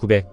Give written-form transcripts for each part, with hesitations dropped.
900.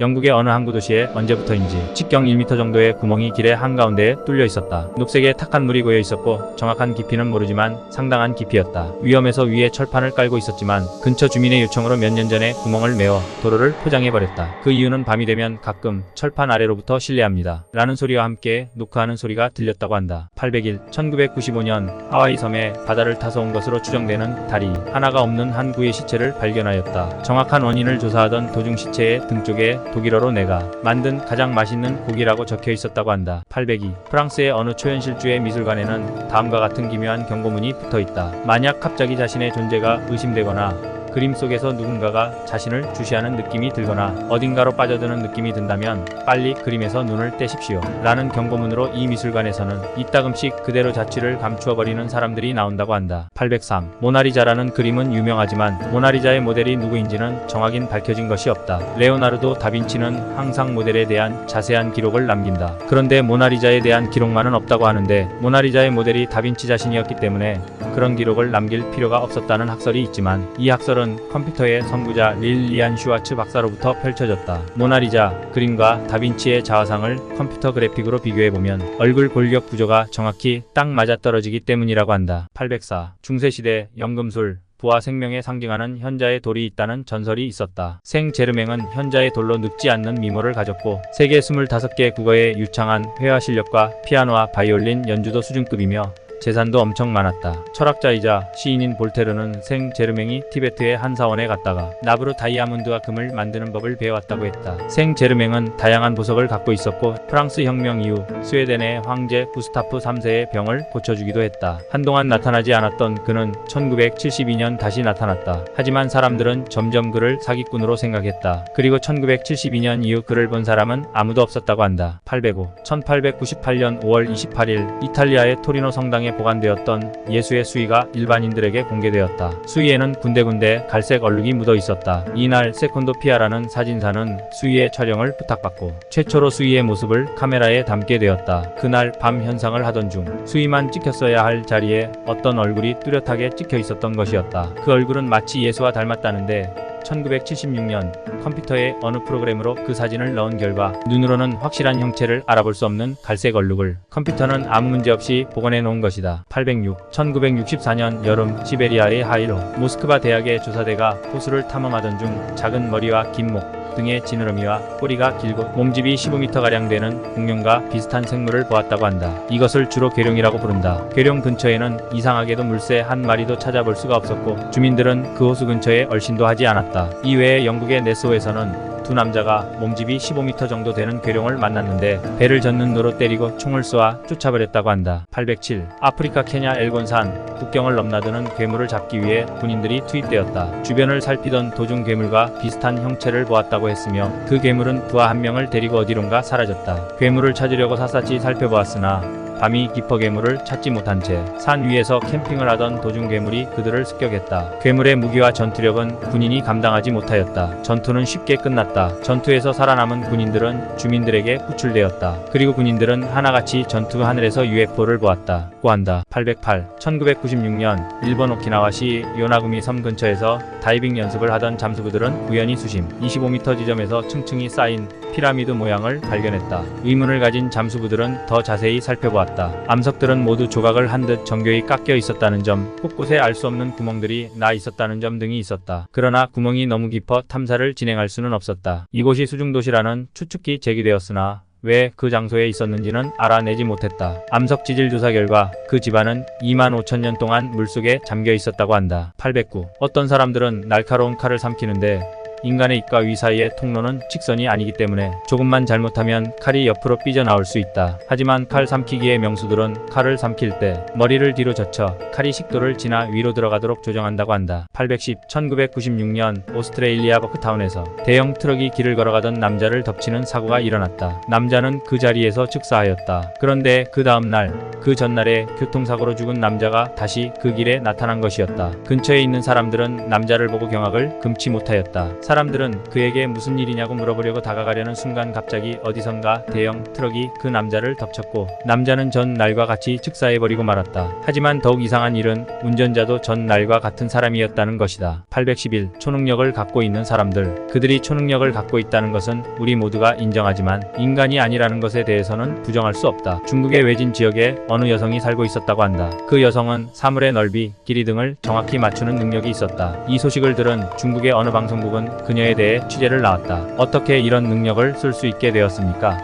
영국의 어느 항구 도시에 언제부터인지 직경 1m 정도의 구멍이 길의 한가운데에 뚫려 있었다. 녹색의 탁한 물이 고여 있었고 정확한 깊이는 모르지만 상당한 깊이였다. 위험해서 위에 철판을 깔고 있었지만 근처 주민의 요청으로 몇 년 전에 구멍을 메워 도로를 포장해버렸다. 그 이유는 밤이 되면 가끔 철판 아래로부터 실내합니다 라는 소리와 함께 노크하는 소리가 들렸다고 한다. 800일 1995년 하와이 섬에 바다를 타서 온 것으로 추정되는 다리 하나가 없는 한 구의 시체를 발견하였다. 정확한 원인을 조사하던 도중 시체의 등 쪽에 독일어로 내가 만든 가장 맛있는 고기라고 적혀 있었다고 한다. 802. 프랑스의 어느 초현실주의 미술관에는 다음과 같은 기묘한 경고문이 붙어 있다. 만약 갑자기 자신의 존재가 의심되거나 그림 속에서 누군가가 자신을 주시하는 느낌이 들거나 어딘가로 빠져드는 느낌이 든다면 빨리 그림에서 눈을 떼십시오 라는 경고문으로 이 미술관에서는 이따금씩 그대로 자취를 감추어버리는 사람들이 나온다고 한다. 803. 모나리자라는 그림은 유명하지만 모나리자의 모델이 누구인지는 정확히 밝혀진 것이 없다. 레오나르도 다빈치는 항상 모델에 대한 자세한 기록을 남긴다. 그런데 모나리자에 대한 기록만은 없다고 하는데 모나리자의 모델이 다빈치 자신이었기 때문에 그런 기록을 남길 필요가 없었다는 학설이 있지만 이 학설은 컴퓨터의 선구자 릴리안 슈와츠 박사로부터 펼쳐졌다. 모나리자 그림과 다빈치의 자화상을 컴퓨터 그래픽으로 비교해보면 얼굴 골격 구조가 정확히 딱 맞아떨어지기 때문이라고 한다. 804. 중세시대 연금술 부와 생명에 상징하는 현자의 돌이 있다는 전설이 있었다. 생 제르맹은 현자의 돌로 늙지 않는 미모를 가졌고 세계 25개 국어의 유창한 회화 실력과 피아노와 바이올린 연주도 수준급이며 재산도 엄청 많았다. 철학자이자 시인인 볼테르는 생 제르맹이 티베트의 한 사원에 갔다가 나브르 다이아몬드와 금을 만드는 법을 배워왔다고 했다. 생 제르맹은 다양한 보석을 갖고 있었고 프랑스 혁명 이후 스웨덴의 황제 구스타프 3세의 병을 고쳐주기도 했다. 한동안 나타나지 않았던 그는 1972년 다시 나타났다. 하지만 사람들은 점점 그를 사기꾼으로 생각했다. 그리고 1972년 이후 그를 본 사람은 아무도 없었다고 한다. 805. 1898년 5월 28일 이탈리아의 토리노 성당에 보관되었던 예수의 수의가 일반인들에게 공개되었다. 수의에는 군데군데 갈색 얼룩이 묻어 있었다. 이날 세콘도 피아라는 사진사는 수의의 촬영을 부탁받고 최초로 수의의 모습을 카메라에 담게 되었다. 그날 밤 현상을 하던 중 수의만 찍혔어야 할 자리에 어떤 얼굴이 뚜렷하게 찍혀 있었던 것이었다. 그 얼굴은 마치 예수와 닮았다는데 1976년 컴퓨터의 어느 프로그램으로 그 사진을 넣은 결과 눈으로는 확실한 형체를 알아볼 수 없는 갈색 얼룩을 컴퓨터는 아무 문제 없이 복원해 놓은 것이다. 806. 1964년 여름 시베리아의 하이로 모스크바 대학의 조사대가 호수를 탐험하던 중 작은 머리와 긴 목 등의 지느러미와 꼬리가 길고 몸집이 15m가량 되는 공룡과 비슷한 생물을 보았다고 한다. 이것을 주로 괴룡이라고 부른다. 괴룡 근처에는 이상하게도 물새 한 마리도 찾아볼 수가 없었고 주민들은 그 호수 근처에 얼씬도 하지 않았다. 이외에 영국의 네스호에서는 두 남자가 몸집이 15m 정도 되는 괴룡을 만났는데 배를 젓는 노로 때리고 총을 쏘아 쫓아버렸다고 한다. 807. 아프리카 케냐 엘곤산 국경을 넘나드는 괴물을 잡기 위해 군인들이 투입되었다. 주변을 살피던 도중 괴물과 비슷한 형체를 보았다고 했으며 그 괴물은 부하 한 명을 데리고 어디론가 사라졌다. 괴물을 찾으려고 샅샅이 살펴보았으나 밤이 깊어 괴물을 찾지 못한 채 산 위에서 캠핑을 하던 도중 괴물이 그들을 습격했다. 괴물의 무기와 전투력은 군인이 감당하지 못하였다. 전투는 쉽게 끝났다. 전투에서 살아남은 군인들은 주민들에게 구출되었다. 그리고 군인들은 하나같이 전투 하늘에서 UFO를 보았다고 한다. 808. 1996년 일본 오키나와시 요나구미 섬 근처에서 다이빙 연습을 하던 잠수부들은 우연히 수심 25m 지점에서 층층이 쌓인 피라미드 모양을 발견했다. 의문을 가진 잠수부들은 더 자세히 살펴보았다. 암석들은 모두 조각을 한 듯 정교히 깎여 있었다는 점, 곳곳에 알 수 없는 구멍들이 나 있었다는 점 등이 있었다. 그러나 구멍이 너무 깊어 탐사를 진행할 수는 없었다. 이곳이 수중도시라는 추측이 제기되었으나 왜 그 장소에 있었는지는 알아내지 못했다. 암석 지질 조사 결과 그 집안은 25,000년 동안 물속에 잠겨 있었다고 한다. 809. 어떤 사람들은 날카로운 칼을 삼키는데 인간의 입과 위 사이의 통로는 직선이 아니기 때문에 조금만 잘못하면 칼이 옆으로 삐져나올 수 있다. 하지만 칼 삼키기의 명수들은 칼을 삼킬 때 머리를 뒤로 젖혀 칼이 식도를 지나 위로 들어가도록 조정한다고 한다. 810. 1996년 오스트레일리아 버크타운에서 대형 트럭이 길을 걸어가던 남자를 덮치는 사고가 일어났다. 남자는 그 자리에서 즉사하였다. 그런데 그 다음 날, 그 전날에 교통사고로 죽은 남자가 다시 그 길에 나타난 것이었다. 근처에 있는 사람들은 남자를 보고 경악을 금치 못하였다. 사람들은 그에게 무슨 일이냐고 물어보려고 다가가려는 순간 갑자기 어디선가 대형 트럭이 그 남자를 덮쳤고 남자는 전날과 같이 즉사해버리고 말았다. 하지만 더욱 이상한 일은 운전자도 전날과 같은 사람이었다는 것이다. 811. 초능력을 갖고 있는 사람들. 그들이 초능력을 갖고 있다는 것은 우리 모두가 인정하지만 인간이 아니라는 것에 대해서는 부정할 수 없다. 중국의 외진 지역에 어느 여성이 살고 있었다고 한다. 그 여성은 사물의 넓이, 길이 등을 정확히 맞추는 능력이 있었다. 이 소식을 들은 중국의 어느 방송국은 그녀에 대해 취재를 나왔다. 어떻게 이런 능력을 쓸 수 있게 되었습니까?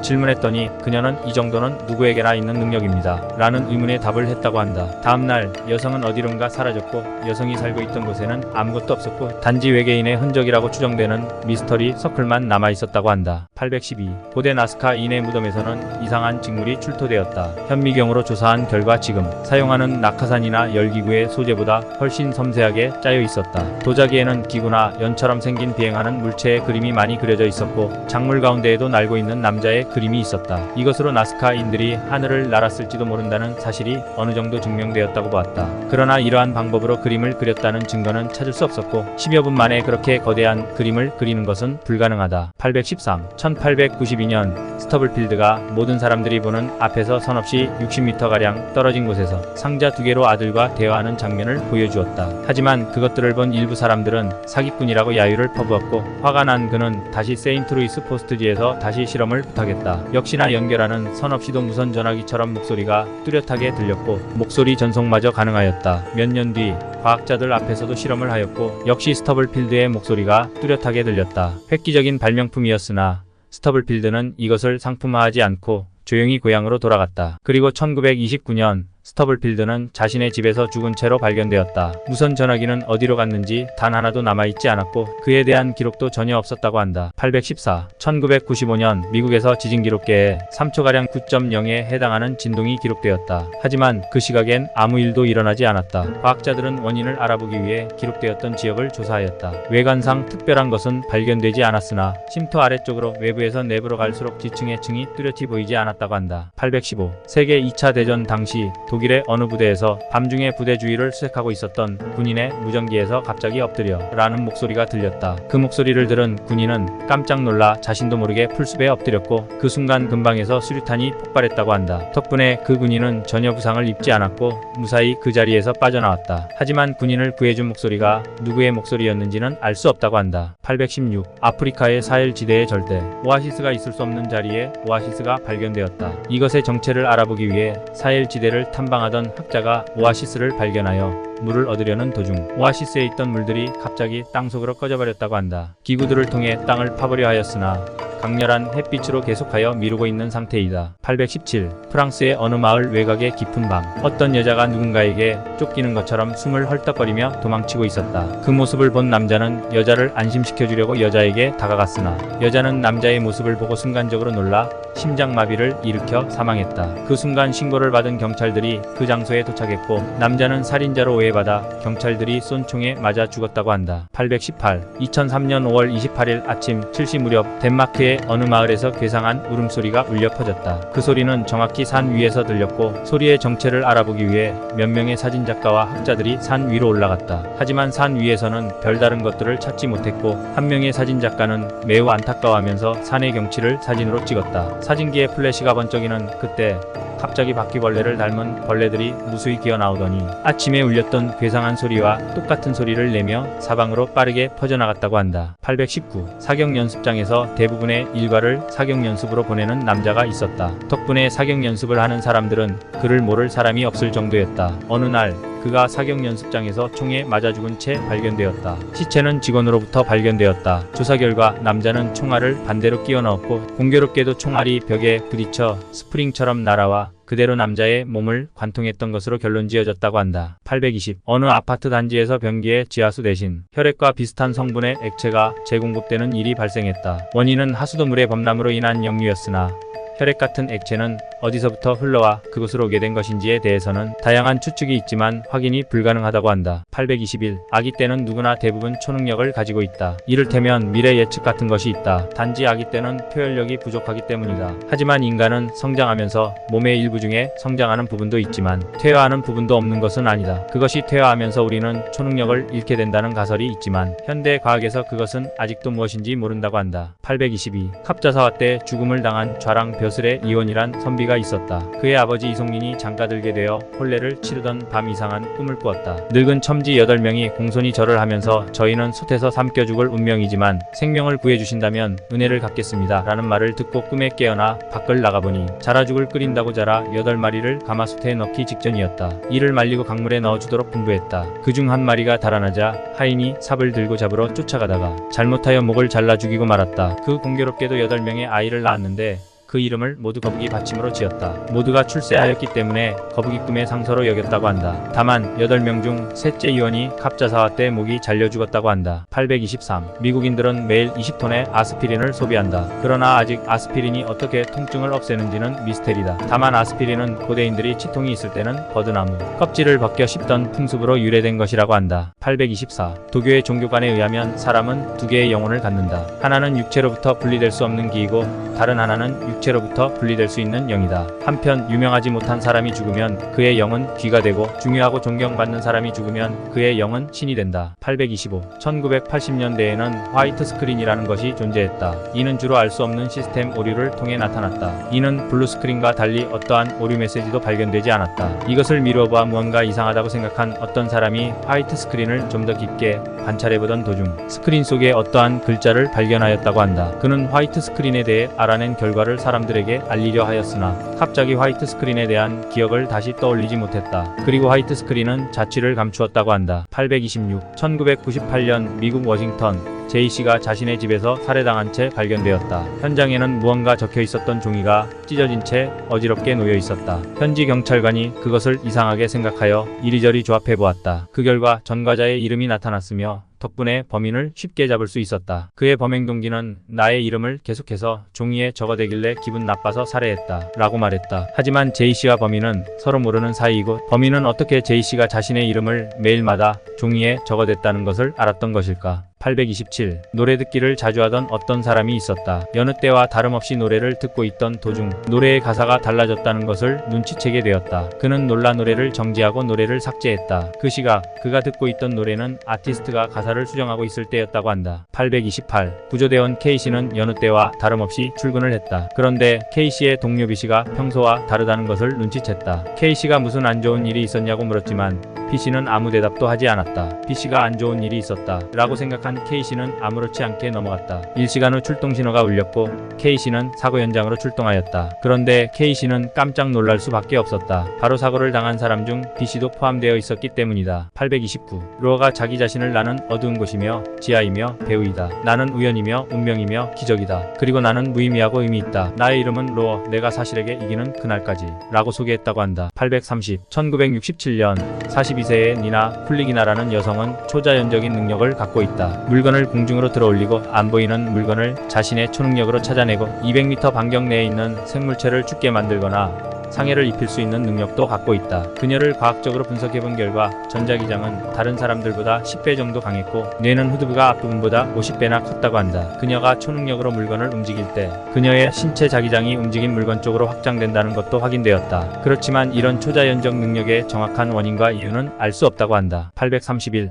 질문했더니 그녀는 이 정도는 누구에게나 있는 능력입니다. 라는 의문에 답을 했다고 한다. 다음날 여성은 어디론가 사라졌고 여성이 살고 있던 곳에는 아무것도 없었고 단지 외계인의 흔적이라고 추정되는 미스터리 서클만 남아있었다고 한다. 812. 고대 나스카 인의 무덤에서는 이상한 징물이 출토되었다. 현미경으로 조사한 결과 지금 사용하는 낙하산이나 열기구의 소재보다 훨씬 섬세하게 짜여 있었다. 도자기에는 기구나 연처럼 생긴 비행하는 물체의 그림이 많이 그려져 있었고 작물 가운데에도 날고 있는 남자의 그림이 있었다. 이것으로 나스카인들이 하늘을 날았을지도 모른다는 사실이 어느 정도 증명되었다고 보았다. 그러나 이러한 방법으로 그림을 그렸다는 증거는 찾을 수 없었고 10여 분 만에 그렇게 거대한 그림을 그리는 것은 불가능하다. 813. 1892년 스터블필드가 모든 사람들이 보는 앞에서 선없이 60m가량 떨어진 곳에서 상자 2개로 아들과 대화하는 장면을 보여주었다. 하지만 그것들을 본 일부 사람들은 사기꾼이라고 야유를 퍼부었고 화가 난 그는 다시 세인트루이스 포스트지에서 다시 실험을 부탁했다. 역시나 연결하는 선없이도 무선 전화기처럼 목소리가 뚜렷하게 들렸고 목소리 전송마저 가능하였다. 몇 년 뒤 과학자들 앞에서도 실험을 하였고 역시 스터블필드의 목소리가 뚜렷하게 들렸다. 획기적인 발명품이었으나 스터블필드는 이것을 상품화하지 않고 조용히 고향으로 돌아갔다. 그리고 1929년 스터블필드는 자신의 집에서 죽은 채로 발견되었다. 무선 전화기는 어디로 갔는지 단 하나도 남아있지 않았고 그에 대한 기록도 전혀 없었다고 한다. 814. 1995년 미국에서 지진 기록계에 3초가량 9.0에 해당하는 진동이 기록되었다. 하지만 그 시각엔 아무 일도 일어나지 않았다. 과학자들은 원인을 알아보기 위해 기록되었던 지역을 조사하였다. 외관상 특별한 것은 발견되지 않았으나 쉼터 아래쪽으로 외부에서 내부로 갈수록 지층의 층이 뚜렷이 보이지 않았다고 한다. 815. 세계 2차 대전 당시 독일의 어느 부대에서 밤중에 부대 주위를 수색하고 있었던 군인의 무전기에서 갑자기 엎드려 라는 목소리가 들렸다. 그 목소리를 들은 군인은 깜짝 놀라 자신도 모르게 풀숲에 엎드렸고 그 순간 근방에서 수류탄이 폭발했다고 한다. 덕분에 그 군인은 전혀 부상을 입지 않았고 무사히 그 자리에서 빠져나왔다. 하지만 군인을 구해준 목소리가 누구의 목소리였는지는 알 수 없다고 한다. 816. 아프리카의 사헬지대의 절대 오아시스가 있을 수 없는 자리에 오아시스가 발견되었다. 이것의 정체를 알아보기 위해 사헬지대를 탐방하던 학자가 오아시스를 발견하여 물을 얻으려는 도중 오아시스에 있던 물들이 갑자기 땅속으로 꺼져버렸다고 한다. 기구들을 통해 땅을 파보려 하였으나 강렬한 햇빛으로 계속하여 미루고 있는 상태이다. 817. 프랑스의 어느 마을 외곽의 깊은 밤 어떤 여자가 누군가에게 쫓기는 것처럼 숨을 헐떡거리며 도망치고 있었다. 그 모습을 본 남자는 여자를 안심시켜주려고 여자에게 다가갔으나 여자는 남자의 모습을 보고 순간적으로 놀라 심장마비를 일으켜 사망했다. 그 순간 신고를 받은 경찰들이 그 장소에 도착했고 남자는 살인자로 오해받아 경찰들이 쏜 총에 맞아 죽었다고 한다. 818. 2003년 5월 28일 아침 7시 무렵 덴마크의 어느 마을에서 괴상한 울음소리가 울려 퍼졌다. 그 소리는 정확히 산 위에서 들렸고 소리의 정체를 알아보기 위해 몇 명의 사진작가와 학자들이 산 위로 올라갔다. 하지만 산 위에서는 별다른 것들을 찾지 못했고 한 명의 사진작가는 매우 안타까워하면서 산의 경치를 사진으로 찍었다. 사진기에 플래시가 번쩍이는 그때 갑자기 바퀴벌레를 닮은 벌레들이 무수히 기어나오더니 아침에 울렸던 괴상한 소리와 똑같은 소리를 내며 사방으로 빠르게 퍼져나갔다고 한다. 819. 사격연습장에서 대부분의 일과를 사격연습으로 보내는 남자가 있었다. 덕분에 사격연습을 하는 사람들은 그를 모를 사람이 없을 정도였다. 어느 날 그가 사격연습장에서 총에 맞아 죽은 채 발견되었다. 시체는 직원으로부터 발견되었다. 조사 결과 남자는 총알을 반대로 끼워 넣었고 공교롭게도 총알이 벽에 부딪혀 스프링처럼 날아와 그대로 남자의 몸을 관통했던 것으로 결론지어졌다고 한다. 820. 어느 아파트 단지에서 변기에 지하수 대신 혈액과 비슷한 성분의 액체가 재공급되는 일이 발생했다. 원인은 하수도물의 범람으로 인한 역류였으나 혈액 같은 액체는 어디서부터 흘러와 그곳으로 오게 된 것인지에 대해서는 다양한 추측이 있지만 확인이 불가능하다고 한다. 821. 아기 때는 누구나 대부분 초능력을 가지고 있다. 이를테면 미래 예측 같은 것이 있다. 단지 아기 때는 표현력이 부족하기 때문이다. 하지만 인간은 성장하면서 몸의 일부 중에 성장하는 부분도 있지만 퇴화하는 부분도 없는 것은 아니다. 그것이 퇴화하면서 우리는 초능력을 잃게 된다는 가설이 있지만 현대 과학에서 그것은 아직도 무엇인지 모른다고 한다. 822. 갑자사화 때 죽음을 당한 좌랑 벼슬의 이원이란 선비가 있었다. 그의 아버지 이송린이 장가들게 되어 혼례를 치르던 밤 이상한 꿈을 꾸었다. 늙은 첨지 8명이 공손히 절을 하면서 저희는 솥에서 삼켜 죽을 운명이지만 생명을 구해주신다면 은혜를 갚겠습니다 라는 말을 듣고 꿈에 깨어나 밖을 나가보니 자라죽을 끓인다고 자라 8마리를 가마솥에 넣기 직전이었다. 이를 말리고 강물에 넣어주도록 분부했다. 그중 한 마리가 달아나자 하인이 삽을 들고 잡으러 쫓아가다가 잘못하여 목을 잘라 죽이고 말았다. 그 공교롭게도 8명의 아이를 낳았는데 그 이름을 모두 거북이 받침으로 지었다. 모두가 출세하였기 때문에 거북이 꿈의 상서로 여겼다고 한다. 다만 8명 중 셋째 이원이 갑자사화 때 목이 잘려 죽었다고 한다. 823. 미국인들은 매일 20톤의 아스피린을 소비한다. 그러나 아직 아스피린이 어떻게 통증을 없애는지는 미스테리다. 다만 아스피린은 고대인들이 치통이 있을 때는 버드나무 껍질을 벗겨 씹던 풍습으로 유래된 것이라고 한다. 824. 도교의 종교관에 의하면 사람은 두 개의 영혼을 갖는다. 하나는 육체로부터 분리될 수 없는 기이고 다른 하나는 육체로부터 분리될 수 있는 영이다. 한편 유명하지 못한 사람이 죽으면 그의 영은 귀가 되고 중요하고 존경받는 사람이 죽으면 그의 영은 신이 된다. 825. 1980년대에는 화이트 스크린이라는 것이 존재했다. 이는 주로 알 수 없는 시스템 오류를 통해 나타났다. 이는 블루 스크린과 달리 어떠한 오류 메시지도 발견되지 않았다. 이것을 미루어 보아 무언가 이상하다고 생각한 어떤 사람이 화이트 스크린을 좀 더 깊게 관찰해보던 도중 스크린 속에 어떠한 글자를 발견하였다고 한다. 그는 화이트 스크린에 대해 알아낸 결과를 사람들에게 알리려 하였으나 갑자기 화이트 스크린에 대한 기억을 다시 떠올리지 못했다. 그리고 화이트 스크린은 자취를 감추었다고 한다. 826. 1998년 미국 워싱턴 제이씨가 자신의 집에서 살해당한 채 발견되었다. 현장에는 무언가 적혀 있었던 종이가 찢어진 채 어지럽게 놓여 있었다. 현지 경찰관이 그것을 이상하게 생각하여 이리저리 조합해 보았다. 그 결과 전과자의 이름이 나타났으며 덕분에 범인을 쉽게 잡을 수 있었다. 그의 범행 동기는 나의 이름을 계속해서 종이에 적어대길래 기분 나빠서 살해했다 라고 말했다. 하지만 제이씨와 범인은 서로 모르는 사이이고 범인은 어떻게 제이씨가 자신의 이름을 매일마다 종이에 적어댔다는 것을 알았던 것일까? 827. 노래 듣기를 자주 하던 어떤 사람이 있었다. 여느 때와 다름없이 노래를 듣고 있던 도중 노래의 가사가 달라졌다는 것을 눈치채게 되었다. 그는 놀라 노래를 정지하고 노래를 삭제했다. 그 시각 그가 듣고 있던 노래는 아티스트가 가사를 수정하고 있을 때였다고 한다. 828. 구조대원 K씨는 여느 때와 다름없이 출근을 했다. 그런데 K씨의 동료 B씨가 평소와 다르다는 것을 눈치챘다. K씨가 무슨 안 좋은 일이 있었냐고 물었지만 B씨는 아무 대답도 하지 않았다. B씨가 안 좋은 일이 있었다 라고 생각한 K씨는 아무렇지 않게 넘어갔다. 1시간 후 출동 신호가 울렸고 K씨는 사고 현장으로 출동하였다. 그런데 K씨는 깜짝 놀랄 수밖에 없었다. 바로 사고를 당한 사람 중 B씨도 포함되어 있었기 때문이다. 829. 로어가 자기 자신을 나는 어두운 곳이며 지하이며 배우이다. 나는 우연이며 운명이며 기적이다. 그리고 나는 무의미하고 의미 있다. 나의 이름은 로어, 내가 사실에게 이기는 그날까지 라고 소개했다고 한다. 830. 1967년 42세의 니나 쿨리기나라는 여성은 초자연적인 능력을 갖고 있다. 물건을 공중으로 들어올리고 안 보이는 물건을 자신의 초능력으로 찾아내고 200m 반경 내에 있는 생물체를 죽게 만들거나 상해를 입힐 수 있는 능력도 갖고 있다. 그녀를 과학적으로 분석해본 결과 전자기장은 다른 사람들보다 10배 정도 강했고 뇌는 후두부가 앞부분보다 50배나 컸다고 한다. 그녀가 초능력으로 물건을 움직일 때 그녀의 신체 자기장이 움직인 물건 쪽으로 확장된다는 것도 확인되었다. 그렇지만 이런 초자연적 능력의 정확한 원인과 이유는 알 수 없다고 한다. 831.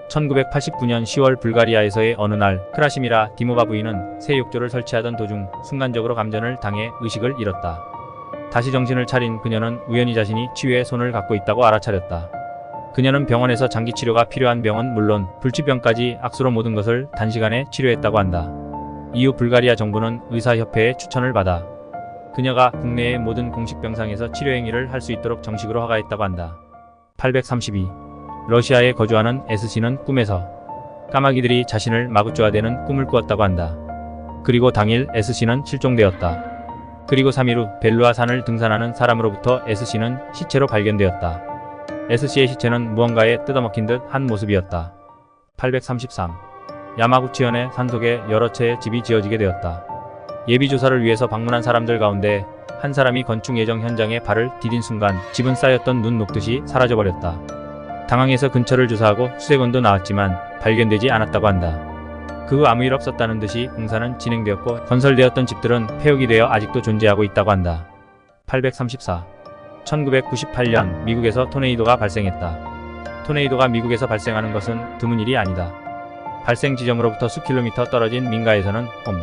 1989년 10월 불가리아에서의 어느 날 크라시미라 디모바 부인은 새 욕조를 설치하던 도중 순간적으로 감전을 당해 의식을 잃었다. 다시 정신을 차린 그녀는 우연히 자신이 치유의 손을 갖고 있다고 알아차렸다. 그녀는 병원에서 장기 치료가 필요한 병은 물론 불치병까지 악수로 모든 것을 단시간에 치료했다고 한다. 이후 불가리아 정부는 의사협회의 추천을 받아 그녀가 국내의 모든 공식 병상에서 치료 행위를 할 수 있도록 정식으로 허가했다고 한다. 832. 러시아에 거주하는 S씨는 꿈에서 까마귀들이 자신을 마구쪼아대는 꿈을 꾸었다고 한다. 그리고 당일 S씨는 실종되었다. 그리고 3일 후 벨루아 산을 등산하는 사람으로부터 S씨는 시체로 발견되었다. S씨의 시체는 무언가에 뜯어먹힌 듯 한 모습이었다. 833. 야마구치현의 산속에 여러 채의 집이 지어지게 되었다. 예비조사를 위해서 방문한 사람들 가운데 한 사람이 건축 예정 현장에 발을 디딘 순간 집은 쌓였던 눈 녹듯이 사라져버렸다. 당황해서 근처를 조사하고 수색원도 나왔지만 발견되지 않았다고 한다. 그 후 아무 일 없었다는 듯이 공사는 진행되었고 건설되었던 집들은 폐역이 되어 아직도 존재하고 있다고 한다. 834. 1998년 미국에서 토네이도가 발생했다. 토네이도가 미국에서 발생하는 것은 드문 일이 아니다. 발생 지점으로부터 수 킬로미터 떨어진 민가에서는 홈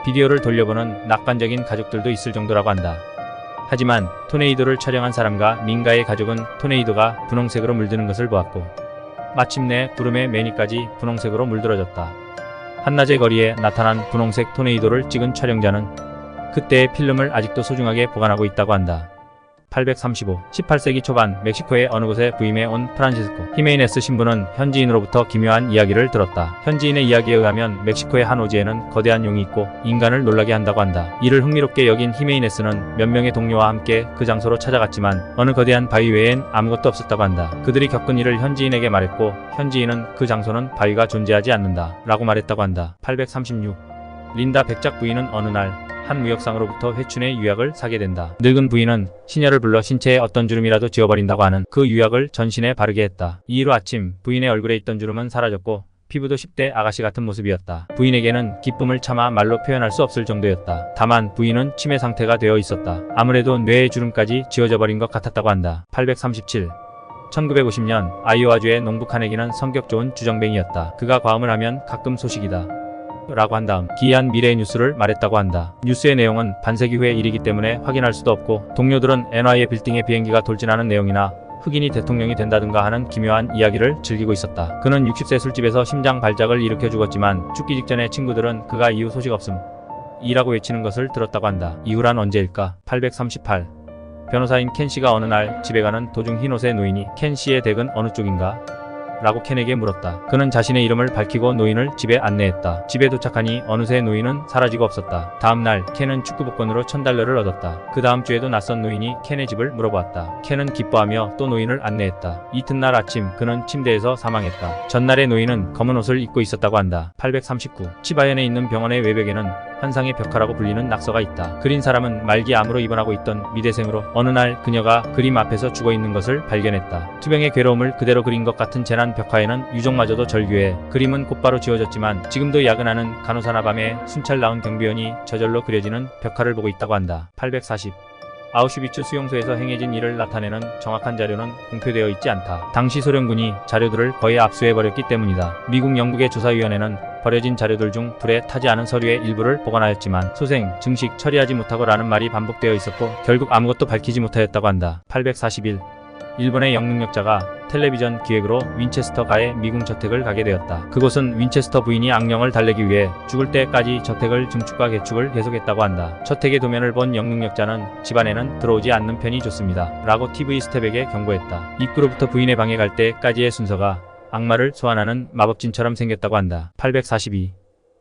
비디오를 돌려보는 낙관적인 가족들도 있을 정도라고 한다. 하지만 토네이도를 촬영한 사람과 민가의 가족은 토네이도가 분홍색으로 물드는 것을 보았고 마침내 구름의 매니까지 분홍색으로 물들어졌다. 한낮의 거리에 나타난 분홍색 토네이도를 찍은 촬영자는 그때의 필름을 아직도 소중하게 보관하고 있다고 한다. 835. 18세기 초반 멕시코의 어느 곳에 부임해 온 프란시스코 히메이네스 신부는 현지인으로부터 기묘한 이야기를 들었다. 현지인의 이야기에 의하면 멕시코의 한 오지에는 거대한 용이 있고 인간을 놀라게 한다고 한다. 이를 흥미롭게 여긴 히메이네스는 몇 명의 동료와 함께 그 장소로 찾아갔지만 어느 거대한 바위 외엔 아무것도 없었다고 한다. 그들이 겪은 일을 현지인에게 말했고 현지인은 그 장소는 바위가 존재하지 않는다 라고 말했다고 한다. 836. 린다 백작 부인은 어느 날 한 무역상으로부터 회춘의 유약을 사게 된다. 늙은 부인은 시녀를 불러 신체에 어떤 주름이라도 지워버린다고 하는 그 유약을 전신에 바르게 했다. 이후 아침 부인의 얼굴에 있던 주름은 사라졌고 피부도 10대 아가씨 같은 모습이었다. 부인에게는 기쁨을 참아 말로 표현할 수 없을 정도였다. 다만 부인은 치매 상태가 되어 있었다. 아무래도 뇌의 주름까지 지워져 버린 것 같았다고 한다. 837. 1950년 아이오와주의 농부 카네기는 성격 좋은 주정뱅이였다. 그가 과음을 하면 가끔 소식이다 라고 한 다음 기이한 미래의 뉴스를 말했다고 한다. 뉴스의 내용은 반세기 후의 일이기 때문에 확인할 수도 없고 동료들은 NY의 빌딩에 비행기가 돌진하는 내용이나 흑인이 대통령이 된다든가 하는 기묘한 이야기를 즐기고 있었다. 그는 60세 술집에서 심장 발작을 일으켜 죽었지만 죽기 직전에 친구들은 그가 이후 소식 없음 이라고 외치는 것을 들었다고 한다. 이후란 언제일까? 838. 변호사인 켄 씨가 어느 날 집에 가는 도중 흰옷의 노인이 켄 씨의 댁은 어느 쪽인가? 라고 켄에게 물었다. 그는 자신의 이름을 밝히고 노인을 집에 안내했다. 집에 도착하니 어느새 노인은 사라지고 없었다. 다음날 켄은 축구 복권으로 $1000를 얻었다. 그 다음 주에도 낯선 노인이 켄의 집을 물어보았다. 켄은 기뻐하며 또 노인을 안내했다. 이튿날 아침 그는 침대에서 사망했다. 전날의 노인은 검은 옷을 입고 있었다고 한다. 839. 치바현에 있는 병원의 외벽에는 환상의 벽화라고 불리는 낙서가 있다. 그린 사람은 말기 암으로 입원하고 있던 미대생으로 어느 날 그녀가 그림 앞에서 죽어있는 것을 발견했다. 투병의 괴로움을 그대로 그린 것 같은 재난 벽화에는 유족마저도 절규해 그림은 곧바로 지워졌지만 지금도 야근하는 간호사나 밤에 순찰 나온 경비원이 저절로 그려지는 벽화를 보고 있다고 한다. 840. 아우슈비츠 수용소에서 행해진 일을 나타내는 정확한 자료는 공표되어 있지 않다. 당시 소련군이 자료들을 거의 압수해버렸기 때문이다. 미국 영국의 조사위원회는 버려진 자료들 중 불에 타지 않은 서류의 일부를 보관하였지만 소생, 증식, 처리하지 못하고 라는 말이 반복되어 있었고 결국 아무것도 밝히지 못하였다고 한다. 841. 일본의 영능력자가 텔레비전 기획으로 윈체스터가의 미궁 저택을 가게 되었다. 그곳은 윈체스터 부인이 악령을 달래기 위해 죽을 때까지 저택을 증축과 개축을 계속했다고 한다. 저택의 도면을 본 영능력자는 집안에는 들어오지 않는 편이 좋습니다 라고 TV 스텝에게 경고했다. 입구로부터 부인의 방에 갈 때까지의 순서가 악마를 소환하는 마법진처럼 생겼다고 한다. 842.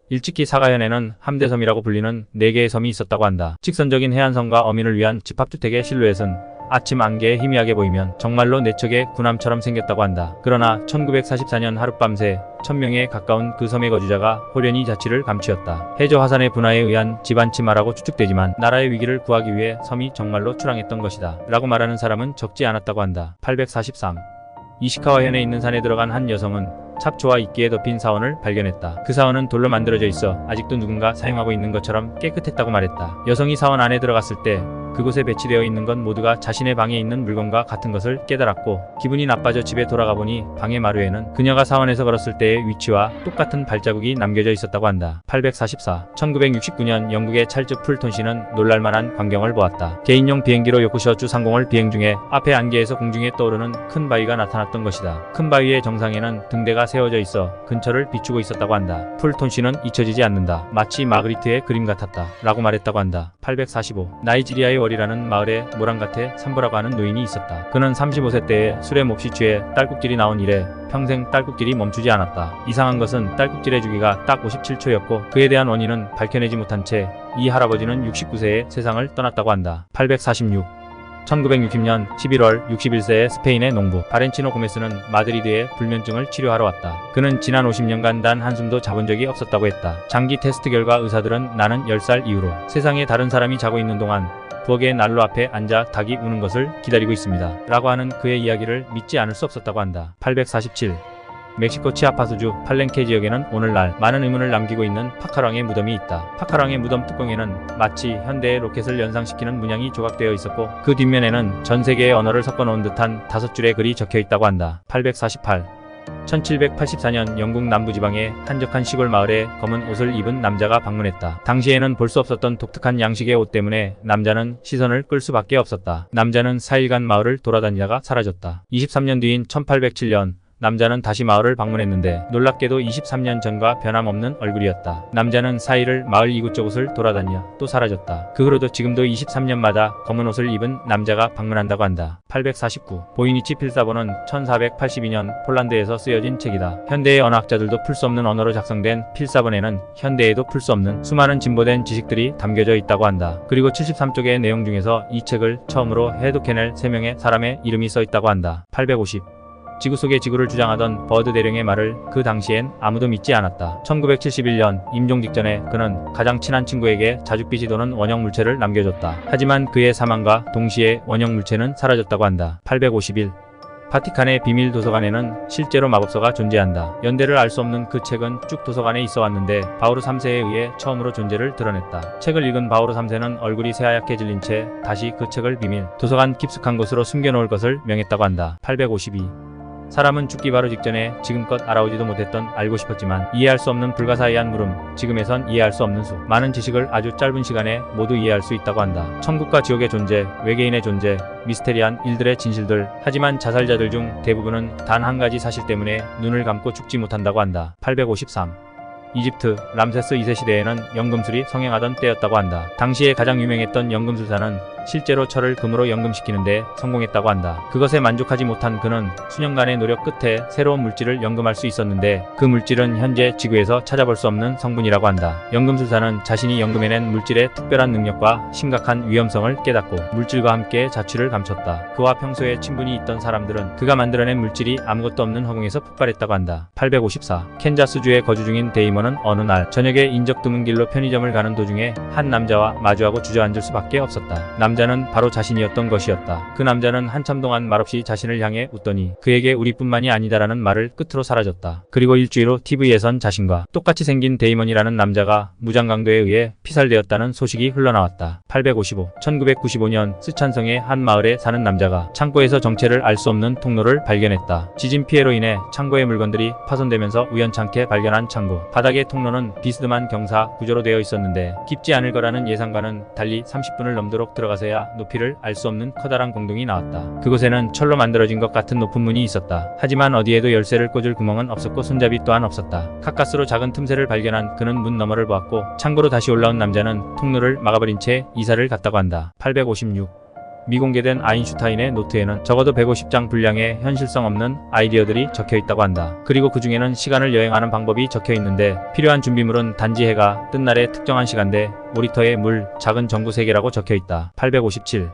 일찍이 사가현에는 함대섬이라고 불리는 4개의 섬이 있었다고 한다. 직선적인 해안섬과 어민을 위한 집합주택의 실루엣은 아침 안개에 희미하게 보이면 정말로 내척의 군함처럼 생겼다고 한다. 그러나 1944년 하룻밤새 1000명에 가까운 그 섬의 거주자가 호련히 자취를 감추었다. 해저 화산의 분화에 의한 집안 침하라고 추측되지만 나라의 위기를 구하기 위해 섬이 정말로 출항했던 것이다 라고 말하는 사람은 적지 않았다고 한다. 843. 이시카와현에 있는 산에 들어간 한 여성은 잡초와 이끼에 덮인 사원을 발견했다. 그 사원은 돌로 만들어져 있어 아직도 누군가 사용하고 있는 것처럼 깨끗했다고 말했다. 여성이 사원 안에 들어갔을 때 그곳에 배치되어 있는 건 모두가 자신의 방에 있는 물건과 같은 것을 깨달았고 기분이 나빠져 집에 돌아가 보니 방의 마루에는 그녀가 사원에서 걸었을 때의 위치와 똑같은 발자국이 남겨져 있었다고 한다. 844. 1969년 영국의 찰즈 풀톤 씨는 놀랄만한 광경을 보았다. 개인용 비행기로 요코시어주 상공을 비행 중에 앞에 안개에서 공중에 떠오르는 큰 바위가 나타났던 것이다. 큰 바위의 정상에는 등대가 세워져 있어 근처를 비추고 있었다고 한다. 풀톤 씨는 잊혀지지 않는다. 마치 마그리트의 그림 같았다 라고 말했다고 한다. 845. 나이지리아의 월이라는 마을에 모랑가테 삼보라고 하는 노인이 있었다. 그는 35세 때에 술에 몹시 취해 딸꾹질이 나온 이래 평생 딸꾹질이 멈추지 않았다. 이상한 것은 딸꾹질의 주기가 딱 57초였고 그에 대한 원인은 밝혀내지 못한 채 이 할아버지는 69세에 세상을 떠났다고 한다. 846. 1960년 11월 61세의 스페인의 농부 바렌치노 고메스는 마드리드에 불면증을 치료하러 왔다. 그는 지난 50년간 단 한숨도 자본 적이 없었다고 했다. 장기 테스트 결과 의사들은 나는 10살 이후로 세상에 다른 사람이 자고 있는 동안 부엌의 난로 앞에 앉아 닭이 우는 것을 기다리고 있습니다. 라고 하는 그의 이야기를 믿지 않을 수 없었다고 한다. 847. 멕시코 치아파스주 팔렌케 지역에는 오늘날 많은 의문을 남기고 있는 파카랑의 무덤이 있다. 파카랑의 무덤 뚜껑에는 마치 현대의 로켓을 연상시키는 문양이 조각되어 있었고 그 뒷면에는 전 세계의 언어를 섞어놓은 듯한 5줄의 글이 적혀 있다고 한다. 848. 1784년 영국 남부지방의 한적한 시골 마을에 검은 옷을 입은 남자가 방문했다. 당시에는 볼 수 없었던 독특한 양식의 옷 때문에 남자는 시선을 끌 수밖에 없었다. 남자는 4일간 마을을 돌아다니다가 사라졌다. 23년 뒤인 1807년 남자는 다시 마을을 방문했는데 놀랍게도 23년 전과 변함없는 얼굴이었다. 남자는 4일을 마을 이곳저곳을 돌아다녀 또 사라졌다. 그 후로도 지금도 23년마다 검은 옷을 입은 남자가 방문한다고 한다. 849. 보이니치 필사본은 1482년 폴란드에서 쓰여진 책이다. 현대의 언어학자들도 풀 수 없는 언어로 작성된 필사본에는 현대에도 풀 수 없는 수많은 진보된 지식들이 담겨져 있다고 한다. 그리고 73쪽의 내용 중에서 이 책을 처음으로 해독해낼 3명의 사람의 이름이 써 있다고 한다. 850. 지구 속의 지구를 주장하던 버드 대령의 말을 그 당시엔 아무도 믿지 않았다. 1971년 임종 직전에 그는 가장 친한 친구에게 자줏빛이 도는 원형 물체를 남겨줬다. 하지만 그의 사망과 동시에 원형 물체는 사라졌다고 한다. 851. 바티칸의 비밀 도서관에는 실제로 마법서가 존재한다. 연대를 알 수 없는 그 책은 쭉 도서관에 있어 왔는데 바오르 3세에 의해 처음으로 존재를 드러냈다. 책을 읽은 바오르 3세는 얼굴이 새하얗게 질린 채 다시 그 책을 비밀 도서관 깊숙한 곳으로 숨겨놓을 것을 명했다고 한다. 852. 사람은 죽기 바로 직전에 지금껏 알아오지도 못했던 알고 싶었지만 이해할 수 없는 불가사의한 물음, 지금에선 이해할 수 없는 수, 많은 지식을 아주 짧은 시간에 모두 이해할 수 있다고 한다. 천국과 지옥의 존재, 외계인의 존재, 미스테리한 일들의 진실들. 하지만 자살자들 중 대부분은 단 한 가지 사실 때문에 눈을 감고 죽지 못한다고 한다. 853. 이집트 람세스 2세 시대에는 연금술이 성행하던 때였다고 한다. 당시에 가장 유명했던 연금술사는 실제로 철을 금으로 연금시키는데 성공했다고 한다. 그것에 만족하지 못한 그는 수년간의 노력 끝에 새로운 물질을 연금할 수 있었는데 그 물질은 현재 지구에서 찾아볼 수 없는 성분이라고 한다. 연금술사는 자신이 연금해낸 물질의 특별한 능력과 심각한 위험성을 깨닫고 물질과 함께 자취를 감췄다. 그와 평소에 친분이 있던 사람들은 그가 만들어낸 물질이 아무것도 없는 허공에서 폭발했다고 한다. 854. 캔자스주에 거주 중인 데이먼은 어느 날 저녁에 인적 드문 길로 편의점을 가는 도중에 한 남자와 마주하고 주저앉을 수밖에 없었다. 남자는 바로 자신이었던 것이었다. 그 남자는 한참 동안 말없이 자신을 향해 웃더니 그에게 우리뿐만이 아니다라는 말을 끝으로 사라졌다. 그리고 일주일 후 TV에선 자신과 똑같이 생긴 데이먼이라는 남자가 무장강도에 의해 피살되었다는 소식이 흘러나왔다. 855. 1995년 스촨성의 한 마을에 사는 남자가 창고에서 정체를 알 수 없는 통로를 발견했다. 지진 피해로 인해 창고의 물건들이 파손되면서 우연찮게 발견한 창고. 바닥의 통로는 비스듬한 경사 구조로 되어 있었는데 깊지 않을 거라는 예상과는 달리 30분을 넘도록 들어가서야 높이를 알 수 없는 커다란 공동이 나왔다. 그곳에는 철로 만들어진 것 같은 높은 문이 있었다. 하지만 어디에도 열쇠를 꽂을 구멍은 없었고 손잡이 또한 없었다. 카카스로 작은 틈새를 발견한 그는 문 너머를 보았고 창고로 다시 올라온 남자는 통로를 막아버린 채 이사를 갔다고 한다. 856. 미공개된 아인슈타인의 노트에는 적어도 150장 분량의 현실성 없는 아이디어들이 적혀 있다고 한다. 그리고 그 중에는 시간을 여행하는 방법이 적혀 있는데 필요한 준비물은 단지 해가 뜬 날의 특정한 시간대, 모니터에 물, 작은 전구 3개라고 적혀 있다. 857.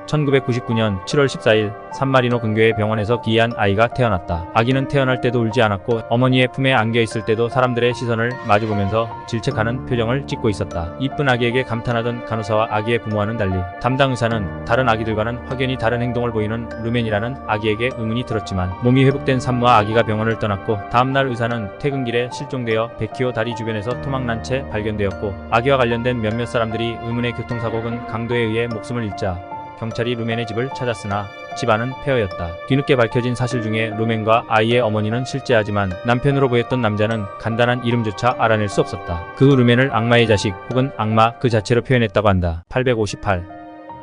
1999년 7월 14일 산마리노 근교의 병원에서 기이한 아이가 태어났다. 아기는 태어날 때도 울지 않았고 어머니의 품에 안겨 있을 때도 사람들의 시선을 마주보면서 질책하는 표정을 짓고 있었다. 이쁜 아기에게 감탄하던 간호사와 아기의 부모와는 달리 담당 의사는 다른 아기들과는 확연히 다른 행동을 보이는 루멘이라는 아기에게 의문이 들었지만 몸이 회복된 산모와 아기가 병원을 떠났고 다음날 의사는 퇴근길에 실종되어 100km 다리 주변에서 토막난 채 발견되었고 아기와 관련된 몇몇 사람들이 의문의 교통사고 혹은 강도에 의해 목숨을 잃자 경찰이 루멘의 집을 찾았으나 집안은 폐허였다. 뒤늦게 밝혀진 사실 중에 루멘과 아이의 어머니는 실제하지만 남편으로 보였던 남자는 간단한 이름조차 알아낼 수 없었다. 그 루멘을 악마의 자식 혹은 악마 그 자체로 표현했다고 한다. 858.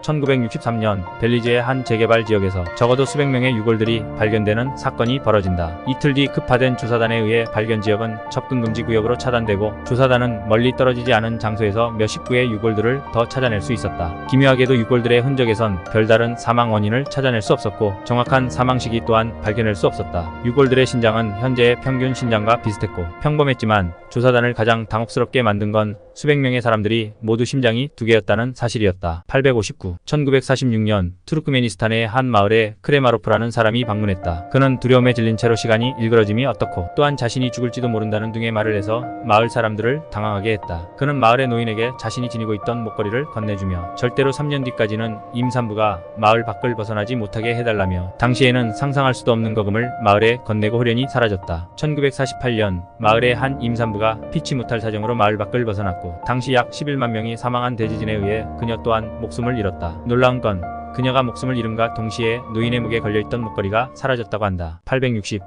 1963년 벨리즈의 한 재개발 지역에서 적어도 수백 명의 유골들이 발견되는 사건이 벌어진다. 이틀 뒤 급파된 조사단에 의해 발견 지역은 접근 금지 구역으로 차단되고 조사단은 멀리 떨어지지 않은 장소에서 몇십 구의 유골들을 더 찾아낼 수 있었다. 기묘하게도 유골들의 흔적에선 별다른 사망 원인을 찾아낼 수 없었고 정확한 사망 시기 또한 발견할 수 없었다. 유골들의 신장은 현재의 평균 신장과 비슷했고 평범했지만 조사단을 가장 당혹스럽게 만든 건 수백 명의 사람들이 모두 심장이 2개였다는 사실이었다. 859. 후 1946년 투르크메니스탄의 한 마을에 크레마로프라는 사람이 방문했다. 그는 두려움에 질린 채로 시간이 일그러짐이 어떻고 또한 자신이 죽을지도 모른다는 등의 말을 해서 마을 사람들을 당황하게 했다. 그는 마을의 노인에게 자신이 지니고 있던 목걸이를 건네주며 절대로 3년 뒤까지는 임산부가 마을 밖을 벗어나지 못하게 해달라며 당시에는 상상할 수도 없는 거금을 마을에 건네고 호련히 사라졌다. 1948년 마을의 한 임산부가 피치 못할 사정으로 마을 밖을 벗어났고 당시 약 11만 명이 사망한 대지진에 의해 그녀 또한 목숨을 잃었다. 놀라운 건 그녀가 목숨을 잃음과 동시에 노인의 목에 걸려있던 목걸이가 사라졌다고 한다. 860.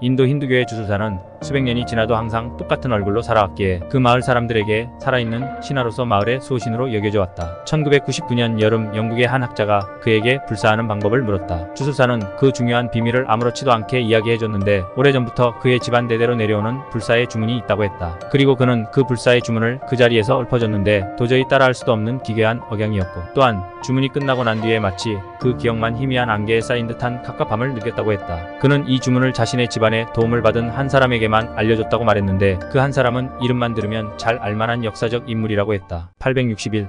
인도 힌두교의 주술사는 수백 년이 지나도 항상 똑같은 얼굴로 살아왔기에 그 마을 사람들에게 살아있는 신화로서 마을의 수호신으로 여겨져 왔다. 1999년 여름 영국의 한 학자가 그에게 불사하는 방법을 물었다. 주술사는 그 중요한 비밀을 아무렇지도 않게 이야기해줬는데 오래전부터 그의 집안 대대로 내려오는 불사의 주문이 있다고 했다. 그리고 그는 그 불사의 주문을 그 자리에서 읊어줬는데 도저히 따라할 수도 없는 기괴한 억양이었고 또한 주문이 끝나고 난 뒤에 마치 그 기억만 희미한 안개에 쌓인 듯한 갑갑함을 느꼈다고 했다. 그는 이 주문을 자신의 집안에 도움을 받은 한 사람에게만 알려줬다고 말했는데 그 한 사람은 이름만 들으면 잘 알만한 역사적 인물이라고 했다. 861.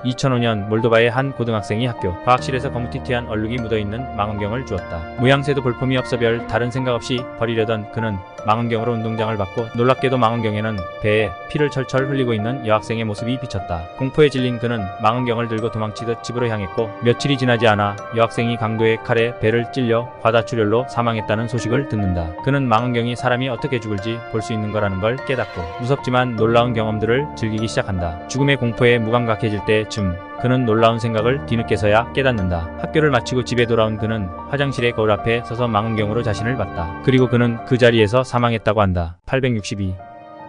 2005년 몰도바의 한 고등학생이 학교 과학실에서 거무튀튀한 얼룩이 묻어있는 망원경을 주었다. 모양새도 볼품이 없어 별 다른 생각 없이 버리려던 그는 망원경으로 운동장을 받고 놀랍게도 망원경에는 배에 피를 철철 흘리고 있는 여학생의 모습이 비쳤다. 공포에 질린 그는 망원경을 들고 도망치듯 집으로 향했고 며칠이 지나지 않아 여학생이 강도의 칼에 배를 찔려 과다출혈로 사망했다는 소식을 듣는다. 그는 망원경이 사람이 어떻게 죽을지 볼 수 있는 거라는 걸 깨닫고 무섭지만 놀라운 경험들을 즐기기 시작한다. 죽음의 공포에 무감각해질 때쯤 그는 놀라운 생각을 뒤늦게서야 깨닫는다. 학교를 마치고 집에 돌아온 그는 화장실의 거울 앞에 서서 망원경으로 자신을 봤다. 그리고 그는 그 자리에서 사망했다고 한다. 862.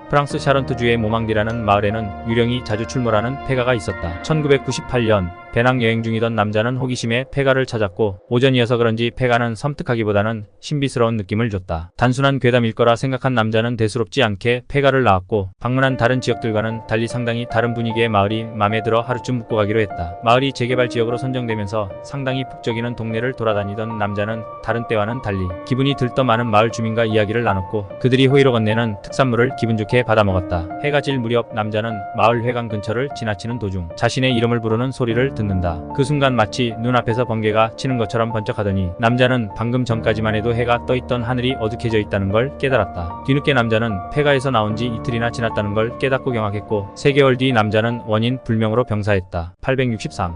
프랑스 샤런트주의 모망디라는 마을에는 유령이 자주 출몰하는 폐가가 있었다. 1998년 배낭여행 중이던 남자는 호기심에 폐가를 찾았고 오전이어서 그런지 폐가는 섬뜩하기보다는 신비스러운 느낌을 줬다. 단순한 괴담일 거라 생각한 남자는 대수롭지 않게 폐가를 나왔고 방문한 다른 지역들과는 달리 상당히 다른 분위기의 마을이 맘에 들어 하루쯤 묵고 가기로 했다. 마을이 재개발 지역으로 선정되면서 상당히 북적이는 동네를 돌아다니던 남자는 다른 때와는 달리 기분이 들떠 많은 마을 주민과 이야기를 나눴고 그들이 호의로 건네는 특산물을 기분 좋게 받아먹었다. 해가 질 무렵 남자는 마을 회관 근처를 지나치는 도중 자신의 이름을 부르는 소리를 듣는다. 그 순간 마치 눈앞에서 번개가 치는 것처럼 번쩍하더니 남자는 방금 전까지만 해도 해가 떠있던 하늘이 어둑해져 있다는 걸 깨달았다. 뒤늦게 남자는 폐가에서 나온 지 이틀이나 지났다는 걸 깨닫고 경악했고 3개월 뒤 남자는 원인 불명으로 병사했다. 863.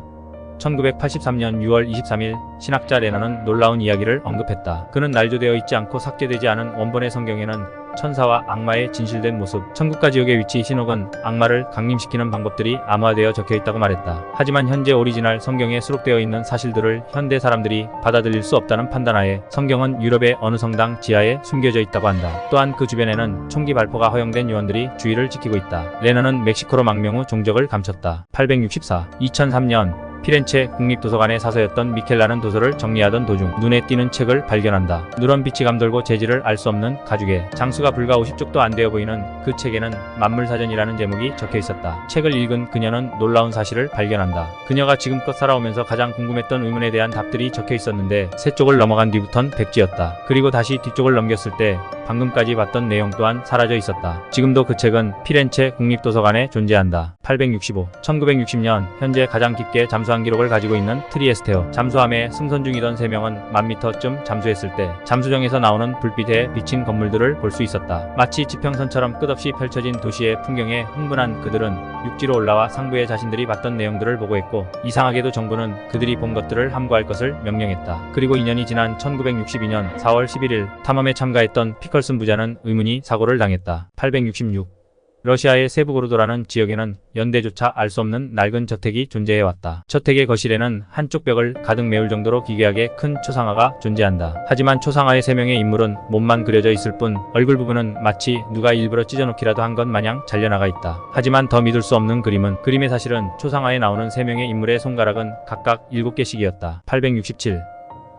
1983년 6월 23일 신학자 레너는 놀라운 이야기를 언급했다. 그는 날조되어 있지 않고 삭제되지 않은 원본의 성경에는 천사와 악마의 진실된 모습, 천국과 지옥의 위치, 신옥은 악마를 강림시키는 방법들이 암호화되어 적혀있다고 말했다. 하지만 현재 오리지널 성경에 수록되어 있는 사실들을 현대 사람들이 받아들일 수 없다는 판단하에 성경은 유럽의 어느 성당 지하에 숨겨져 있다고 한다. 또한 그 주변에는 총기 발포가 허용된 요원들이 주의를 지키고 있다. 레너는 멕시코로 망명 후 종적을 감췄다. 864. 2003년 피렌체 국립도서관의 사서였던 미켈라는 도서를 정리하던 도중 눈에 띄는 책을 발견한다. 누런 빛이 감돌고 재질을 알 수 없는 가죽에 장수가 불과 50쪽도 안 되어 보이는 그 책에는 만물사전이라는 제목이 적혀 있었다. 책을 읽은 그녀는 놀라운 사실을 발견한다. 그녀가 지금껏 살아오면서 가장 궁금했던 의문에 대한 답들이 적혀 있었는데 세 쪽을 넘어간 뒤부턴 백지였다. 그리고 다시 뒤쪽을 넘겼을 때 방금까지 봤던 내용 또한 사라져 있었다. 지금도 그 책은 피렌체 국립도서관에 존재한다. 865. 1960년 현재 가장 깊게 잠수한 기록을 가지고 있는 트리에스테어. 잠수함에 승선 중이던 3명은 1000m쯤 잠수했을 때 잠수정에서 나오는 불빛에 비친 건물들을 볼 수 있었다. 마치 지평선처럼 끝없이 펼쳐진 도시의 풍경에 흥분한 그들은 육지로 올라와 상부에 자신들이 봤던 내용들을 보고했고 이상하게도 정부는 그들이 본 것들을 함구할 것을 명령했다. 그리고 2년이 지난 1962년 4월 11일 탐험에 참가했던 피컬슨 부자는 의문이 사고를 당했다. 866. 러시아의 세부 고르도라는 지역에는 연대조차 알 수 없는 낡은 저택이 존재해왔다. 저택의 거실에는 한쪽 벽을 가득 메울 정도로 기괴하게 큰 초상화가 존재한다. 하지만 초상화의 3명의 인물은 몸만 그려져 있을 뿐 얼굴 부분은 마치 누가 일부러 찢어놓기라도 한 것 마냥 잘려나가 있다. 하지만 더 믿을 수 없는 그림의 사실은 초상화에 나오는 3명의 인물의 손가락은 각각 7개씩이었다. 867.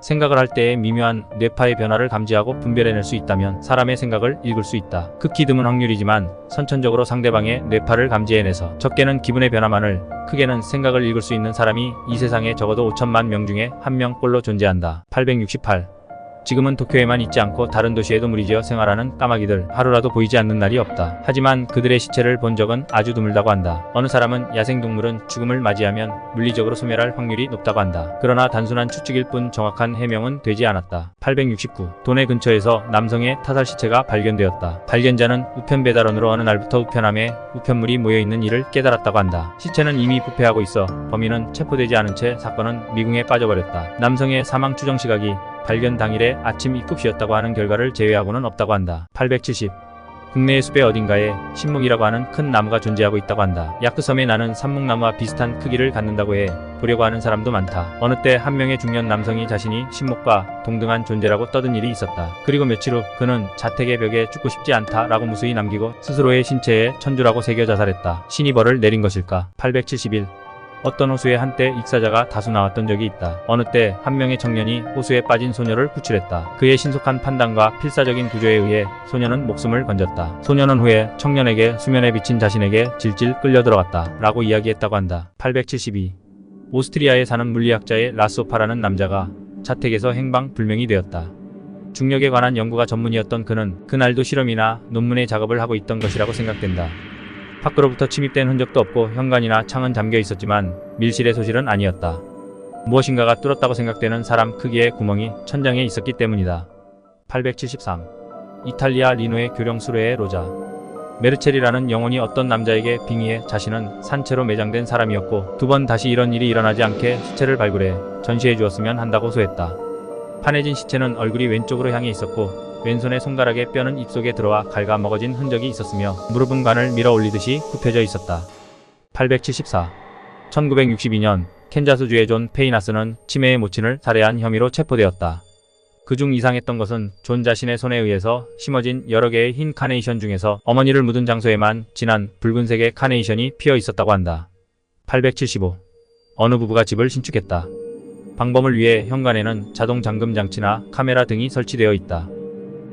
생각을 할 때의 미묘한 뇌파의 변화를 감지하고 분별해낼 수 있다면 사람의 생각을 읽을 수 있다. 극히 드문 확률이지만 선천적으로 상대방의 뇌파를 감지해내서 적게는 기분의 변화만을 크게는 생각을 읽을 수 있는 사람이 이 세상에 적어도 5천만 명 중에 1명꼴로 존재한다. 868. 지금은 도쿄에만 있지 않고 다른 도시에도 무리지어 생활하는 까마귀들 하루라도 보이지 않는 날이 없다. 하지만 그들의 시체를 본 적은 아주 드물다고 한다. 어느 사람은 야생동물은 죽음을 맞이하면 물리적으로 소멸할 확률이 높다고 한다. 그러나 단순한 추측일 뿐 정확한 해명은 되지 않았다. 869. 도내 근처에서 남성의 타살 시체가 발견되었다. 발견자는 우편 배달원으로 어느 날부터 우편함에 우편물이 모여있는 일을 깨달았다고 한다. 시체는 이미 부패하고 있어 범인은 체포되지 않은 채 사건은 미궁에 빠져버렸다. 남성의 사망 추정 시각이 발견 당일에 아침 입급시였다고 하는 결과를 제외하고는 없다고 한다. 870. 국내의 숲의 어딘가에 신묵이라고 하는 큰 나무가 존재하고 있다고 한다. 야크섬에 나는 산묵나무와 비슷한 크기를 갖는다고 해 보려고 하는 사람도 많다. 어느 때 한 명의 중년 남성이 자신이 신묵과 동등한 존재라고 떠든 일이 있었다. 그리고 며칠 후 그는 자택의 벽에 죽고 싶지 않다라고 무수히 남기고 스스로의 신체에 천주라고 새겨 자살했다. 신이 벌을 내린 것일까? 871. 어떤 호수에 한때 익사자가 다수 나왔던 적이 있다. 어느 때 한 명의 청년이 호수에 빠진 소녀를 구출했다. 그의 신속한 판단과 필사적인 구조에 의해 소녀는 목숨을 건졌다. 소녀는 후에 청년에게 수면에 비친 자신에게 질질 끌려들어갔다 라고 이야기했다고 한다. 872. 오스트리아에 사는 물리학자의 라스오파라는 남자가 자택에서 행방불명이 되었다. 중력에 관한 연구가 전문이었던 그는 그날도 실험이나 논문의 작업을 하고 있던 것이라고 생각된다. 밖으로부터 침입된 흔적도 없고 현관이나 창은 잠겨 있었지만 밀실의 소실은 아니었다. 무엇인가가 뚫었다고 생각되는 사람 크기의 구멍이 천장에 있었기 때문이다. 873. 이탈리아 리노의 교령 수레의 로자. 메르첼이라는 영혼이 어떤 남자에게 빙의해 자신은 산채로 매장된 사람이었고 두 번 다시 이런 일이 일어나지 않게 시체를 발굴해 전시해 주었으면 한다고 호소했다. 판해진 시체는 얼굴이 왼쪽으로 향해 있었고 왼손의 손가락의 뼈는 입속에 들어와 갉아먹어진 흔적이 있었으며 무릎은 관을 밀어 올리듯이 굽혀져 있었다. 874. 1962년 캔자스주의 존 페이나스는 치매의 모친을 살해한 혐의로 체포되었다. 그중 이상했던 것은 존 자신의 손에 의해서 심어진 여러 개의 흰 카네이션 중에서 어머니를 묻은 장소에만 진한 붉은색의 카네이션이 피어 있었다고 한다. 875. 어느 부부가 집을 신축했다. 방범을 위해 현관에는 자동 잠금 장치나 카메라 등이 설치되어 있다.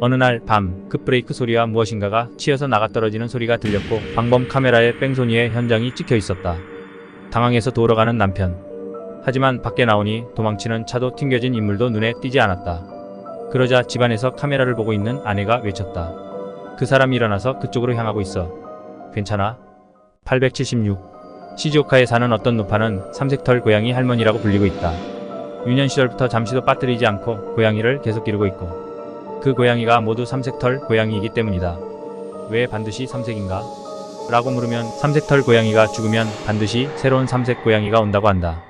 어느 날 밤 급브레이크 소리와 무엇인가가 치여서 나가떨어지는 소리가 들렸고 방범 카메라에 뺑소니의 현장이 찍혀 있었다. 당황해서 돌아가는 남편. 하지만 밖에 나오니 도망치는 차도 튕겨진 인물도 눈에 띄지 않았다. 그러자 집안에서 카메라를 보고 있는 아내가 외쳤다. 그 사람이 일어나서 그쪽으로 향하고 있어. 괜찮아? 876. 시즈오카에 사는 어떤 노파는 삼색털 고양이 할머니라고 불리고 있다. 유년 시절부터 잠시도 빠뜨리지 않고 고양이를 계속 기르고 있고 그 고양이가 모두 삼색털 고양이이기 때문이다. 왜 반드시 삼색인가? 라고 물으면 삼색털 고양이가 죽으면 반드시 새로운 삼색 고양이가 온다고 한다.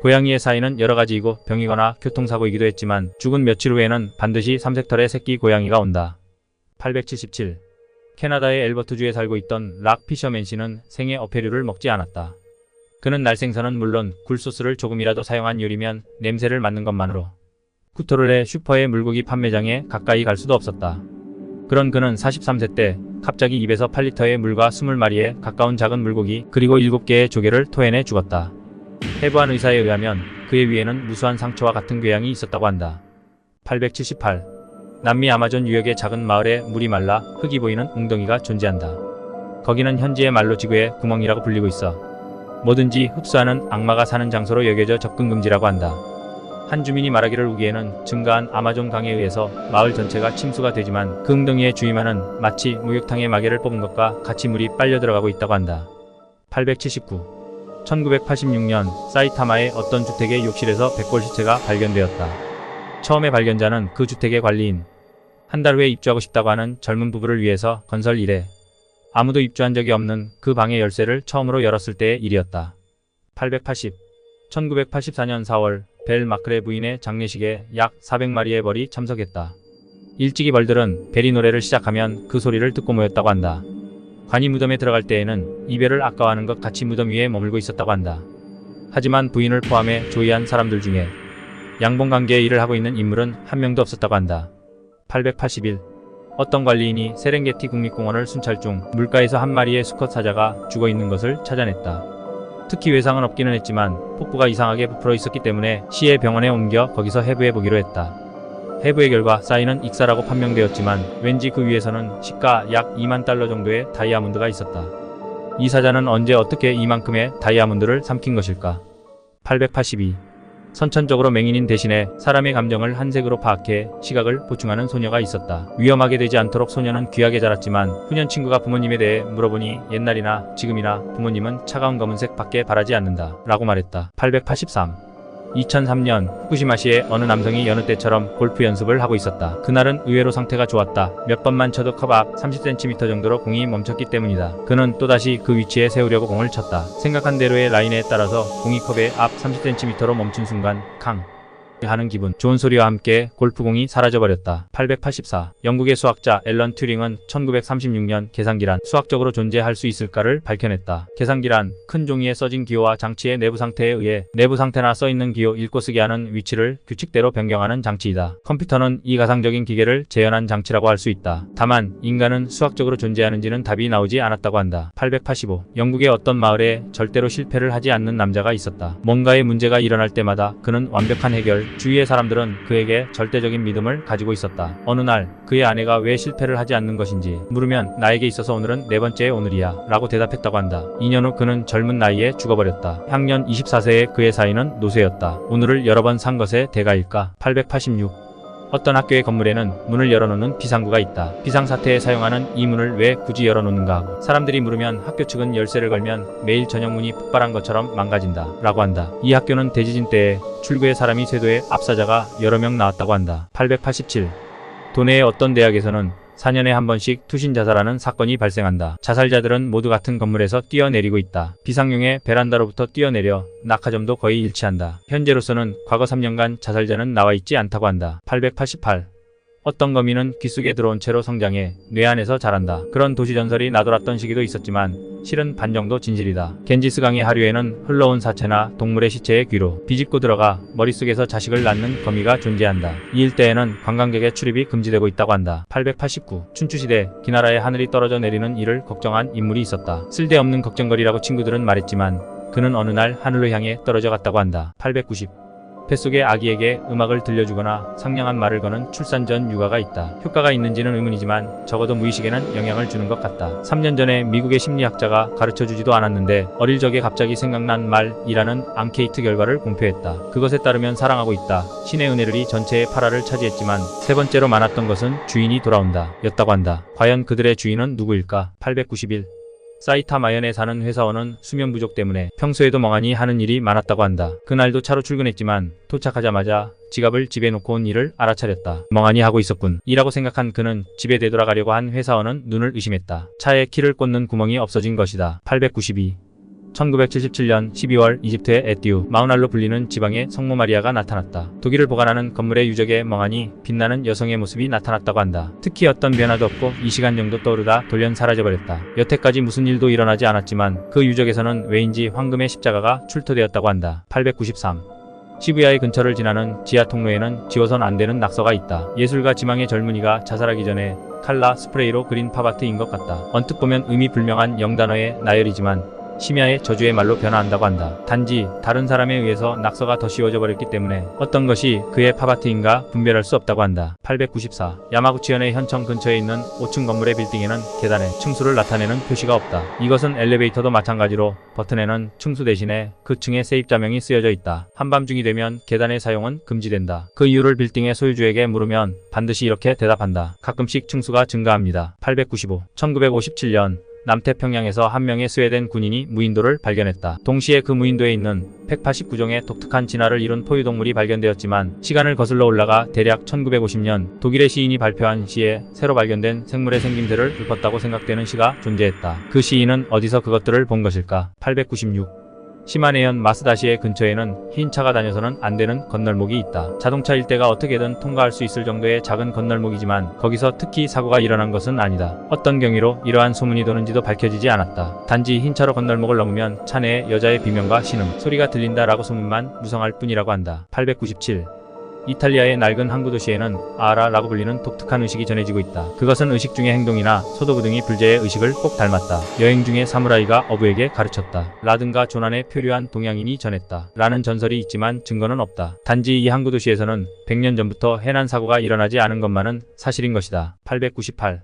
고양이의 사이는 여러 가지이고 병이거나 교통사고이기도 했지만 죽은 며칠 후에는 반드시 삼색털의 새끼 고양이가 온다. 877. 캐나다의 엘버트주에 살고 있던 락 피셔맨 씨는 생애 어패류를 먹지 않았다. 그는 날생선은 물론 굴소스를 조금이라도 사용한 요리면 냄새를 맡는 것만으로 구토를 해 슈퍼의 물고기 판매장에 가까이 갈 수도 없었다. 그런 그는 43세 때 갑자기 입에서 8리터의 물과 20마리에 가까운 작은 물고기 그리고 7개의 조개를 토해내 죽었다. 해부한 의사에 의하면 그의 위에는 무수한 상처와 같은 궤양이 있었다고 한다. 878. 남미 아마존 유역의 작은 마을에 물이 말라 흙이 보이는 웅덩이가 존재한다. 거기는 현지의 말로 지구의 구멍이라고 불리고 있어 뭐든지 흡수하는 악마가 사는 장소로 여겨져 접근 금지라고 한다. 한 주민이 말하기를 우기에는 증가한 아마존 강에 의해서 마을 전체가 침수가 되지만 그 웅덩이의 주위만은 마치 목욕탕에 마개를 뽑은 것과 같이 물이 빨려 들어가고 있다고 한다. 879. 1986년 사이타마의 어떤 주택의 욕실에서 백골 시체가 발견되었다. 처음에 발견자는 그 주택의 관리인, 한 달 후에 입주하고 싶다고 하는 젊은 부부를 위해서 건설 일에 아무도 입주한 적이 없는 그 방의 열쇠를 처음으로 열었을 때의 일이었다. 880. 1984년 4월 벨 마클의 부인의 장례식에 약 400마리의 벌이 참석했다. 일찍이 벌들은 벨이 노래를 시작하면 그 소리를 듣고 모였다고 한다. 관이 무덤에 들어갈 때에는 이별을 아까워하는 것 같이 무덤 위에 머물고 있었다고 한다. 하지만 부인을 포함해 조이한 사람들 중에 양봉관계의 일을 하고 있는 인물은 한 명도 없었다고 한다. 881. 어떤 관리인이 세렝게티 국립공원을 순찰 중 물가에서 한 마리의 수컷 사자가 죽어 있는 것을 찾아냈다. 특히 외상은 없기는 했지만 폭부가 이상하게 부풀어 있었기 때문에 시의 병원에 옮겨 거기서 해부해 보기로 했다. 해부의 결과 사인은 익사라고 판명되었지만 왠지 그 위에서는 시가 약 2만 달러 정도의 다이아몬드가 있었다. 이 사자는 언제 어떻게 이만큼의 다이아몬드를 삼킨 것일까? 882. 선천적으로 맹인인 대신에 사람의 감정을 한 색으로 파악해 시각을 보충하는 소녀가 있었다. 위험하게 되지 않도록 소녀는 귀하게 자랐지만 후년 친구가 부모님에 대해 물어보니 옛날이나 지금이나 부모님은 차가운 검은색 밖에 바라지 않는다 라고 말했다. 883. 2003년 후쿠시마시의 어느 남성이 여느 때처럼 골프 연습을 하고 있었다. 그날은 의외로 상태가 좋았다. 몇 번만 쳐도 컵 앞 30cm 정도로 공이 멈췄기 때문이다. 그는 또다시 그 위치에 세우려고 공을 쳤다. 생각한 대로의 라인에 따라서 공이 컵의 앞 30cm로 멈춘 순간 캉 하는 기분 좋은 소리와 함께 골프공이 사라져버렸다. 884. 영국의 수학자 앨런 튜링은 1936년 계산기란 수학적으로 존재할 수 있을까를 밝혀냈다. 계산기란 큰 종이에 써진 기호와 장치의 내부 상태에 의해 내부 상태나 써있는 기호 읽고 쓰게 하는 위치를 규칙대로 변경하는 장치이다. 컴퓨터는 이 가상적인 기계를 재현한 장치라고 할 수 있다. 다만 인간은 수학적으로 존재하는지는 답이 나오지 않았다고 한다. 885. 영국의 어떤 마을에 절대로 실패를 하지 않는 남자가 있었다. 뭔가의 문제가 일어날 때마다 그는 완벽한 해결, 주위의 사람들은 그에게 절대적인 믿음을 가지고 있었다. 어느 날 그의 아내가 왜 실패를 하지 않는 것인지 물으면 나에게 있어서 오늘은 네 번째의 오늘이야 라고 대답했다고 한다. 2년 후 그는 젊은 나이에 죽어버렸다. 향년 24세의 그의 사인은 노쇠였다. 오늘을 여러 번 산 것의 대가일까? 886. 어떤 학교의 건물에는 문을 열어놓는 비상구가 있다. 비상사태에 사용하는 이 문을 왜 굳이 열어놓는가 하고 사람들이 물으면 학교 측은 열쇠를 걸면 매일 저녁 문이 폭발한 것처럼 망가진다 라고 한다. 이 학교는 대지진 때에 출구에 사람이 쇄도해 압사자가 여러 명 나왔다고 한다. 887. 도내의 어떤 대학에서는 4년에 한 번씩 투신 자살하는 사건이 발생한다. 자살자들은 모두 같은 건물에서 뛰어내리고 있다. 비상용의 베란다로부터 뛰어내려 낙하점도 거의 일치한다. 현재로서는 과거 3년간 자살자는 나와 있지 않다고 한다. 888. 어떤 거미는 귓속에 들어온 채로 성장해 뇌 안에서 자란다. 그런 도시전설이 나돌았던 시기도 있었지만 실은 반 정도 진실이다. 겐지스 강의 하류에는 흘러온 사체나 동물의 시체의 귀로 비집고 들어가 머릿속에서 자식을 낳는 거미가 존재한다. 이 일대에는 관광객의 출입이 금지되고 있다고 한다. 889. 춘추시대 기나라의 하늘이 떨어져 내리는 일을 걱정한 인물이 있었다. 쓸데없는 걱정거리라고 친구들은 말했지만 그는 어느 날 하늘로 향해 떨어져 갔다고 한다. 890. 뱃속의 아기에게 음악을 들려주거나 상냥한 말을 거는 출산 전 육아가 있다. 효과가 있는지는 의문이지만 적어도 무의식에는 영향을 주는 것 같다. 3년 전에 미국의 심리학자가 가르쳐주지도 않았는데 어릴 적에 갑자기 생각난 말이라는 앙케이트 결과를 공표했다. 그것에 따르면 사랑하고 있다. 신의 은혜를이 전체의 8화를 차지했지만 세 번째로 많았던 것은 주인이 돌아온다 였다고 한다. 과연 그들의 주인은 누구일까? 891. 사이타마현에 사는 회사원은 수면 부족 때문에 평소에도 멍하니 하는 일이 많았다고 한다. 그날도 차로 출근했지만 도착하자마자 지갑을 집에 놓고 온 일을 알아차렸다. 멍하니 하고 있었군. 이라고 생각한 그는 집에 되돌아가려고 한 회사원은 눈을 의심했다. 차에 키를 꽂는 구멍이 없어진 것이다. 892. 1977년 12월 이집트의 에띠우 마우날로 불리는 지방에 성모 마리아가 나타났다. 독일을 보관하는 건물의 유적에 멍하니 빛나는 여성의 모습이 나타났다고 한다. 특히 어떤 변화도 없고 이 시간 정도 떠오르다 돌연 사라져버렸다. 여태까지 무슨 일도 일어나지 않았지만 그 유적에서는 왜인지 황금의 십자가가 출토되었다고 한다. 893. 시부야의 근처를 지나는 지하 통로에는 지워선 안 되는 낙서가 있다. 예술가 지망의 젊은이가 자살하기 전에 칼라 스프레이로 그린 팝아트인 것 같다. 언뜻 보면 의미 불명한 영단어의 나열이지만 심야의 저주의 말로 변화한다고 한다. 단지 다른 사람에 의해서 낙서가 더 씌워져 버렸기 때문에 어떤 것이 그의 팝아트인가 분별할 수 없다고 한다. 894. 야마구치현의 현청 근처에 있는 5층 건물의 빌딩에는 계단에 층수를 나타내는 표시가 없다. 이것은 엘리베이터도 마찬가지로 버튼에는 층수 대신에 그 층의 세입자명이 쓰여져 있다. 한밤중이 되면 계단의 사용은 금지된다. 그 이유를 빌딩의 소유주에게 물으면 반드시 이렇게 대답한다. 가끔씩 층수가 증가합니다. 895. 1957년 남태평양에서 한 명의 스웨덴 군인이 무인도를 발견했다. 동시에 그 무인도에 있는 189종의 독특한 진화를 이룬 포유동물이 발견되었지만 시간을 거슬러 올라가 대략 1950년 독일의 시인이 발표한 시에 새로 발견된 생물의 생김새를 읊었다고 생각되는 시가 존재했다. 그 시인은 어디서 그것들을 본 것일까? 896. 시마네현 마스다시의 근처에는 흰 차가 다녀서는 안 되는 건널목이 있다. 자동차 일대가 어떻게든 통과할 수 있을 정도의 작은 건널목이지만 거기서 특히 사고가 일어난 것은 아니다. 어떤 경위로 이러한 소문이 도는지도 밝혀지지 않았다. 단지 흰 차로 건널목을 넘으면 차 내에 여자의 비명과 신음, 소리가 들린다라고 소문만 무성할 뿐이라고 한다. 897. 이탈리아의 낡은 항구 도시에는 아라라고 불리는 독특한 의식이 전해지고 있다. 그것은 의식 중의 행동이나 소도구 등이 불제의 의식을 꼭 닮았다. 여행 중에 사무라이가 어부에게 가르쳤다. 라든가 조난에 표류한 동양인이 전했다. 라는 전설이 있지만 증거는 없다. 단지 이 항구 도시에서는 100년 전부터 해난 사고가 일어나지 않은 것만은 사실인 것이다. 898.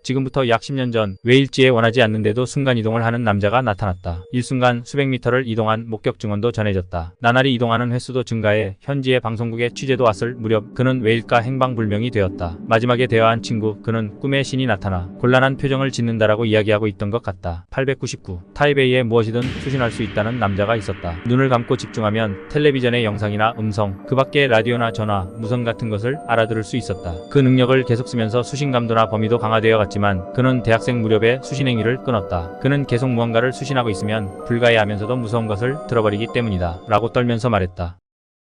지금부터 약 10년 전 왜일지에 원하지 않는데도 순간이동을 하는 남자가 나타났다. 일순간 수백 미터를 이동한 목격 증언도 전해졌다. 나날이 이동하는 횟수도 증가해 현지의 방송국에 취재도 왔을 무렵 그는 왜일까 행방불명이 되었다. 마지막에 대화한 친구, 그는 꿈에 신이 나타나 곤란한 표정을 짓는다라고 이야기하고 있던 것 같다. 899. 타이베이에 무엇이든 수신할 수 있다는 남자가 있었다. 눈을 감고 집중하면 텔레비전의 영상이나 음성, 그 밖에 라디오나 전화, 무선 같은 것을 알아들을 수 있었다. 그 능력을 계속 쓰면서 수신감도나 범위도 강화되어 갔지만 그는 대학생 무렵에 수신 행위를 끊었다. 그는 계속 무언가를 수신하고 있으면 불가해하면서도 무서운 것을 들어버리기 때문이다. 라고 떨면서 말했다.